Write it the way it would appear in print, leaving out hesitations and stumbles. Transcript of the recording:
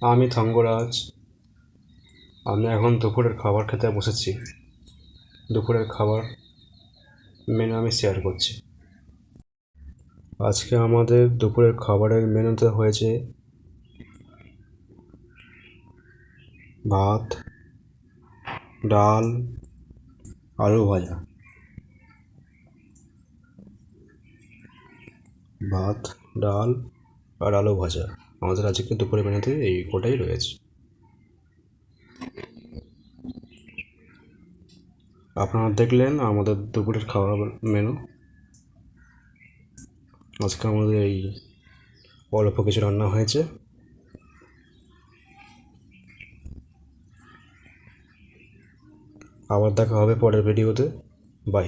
আমি থঙ্গরাজ। আমি এখন দুপুরের খাবার খেতে বসেছি। দুপুরের খাবার মেনু আমি শেয়ার করছি। আজকে আমাদের দুপুরের খাবারের মেনুতে হয়েছে ভাত, ডাল, আলু ভাজা। ভাত, ডাল আর আলু ভাজা আমাদের আজকে দুপুরের মেনুতে এই কোটাই রয়েছে। আপনারা দেখলেন আমাদের দুপুরের খাবার মেনু। আজকে আমাদের এই অল্প কিছু রান্না হয়েছে। আবার দেখা হবে পরের ভিডিওতে। বাই।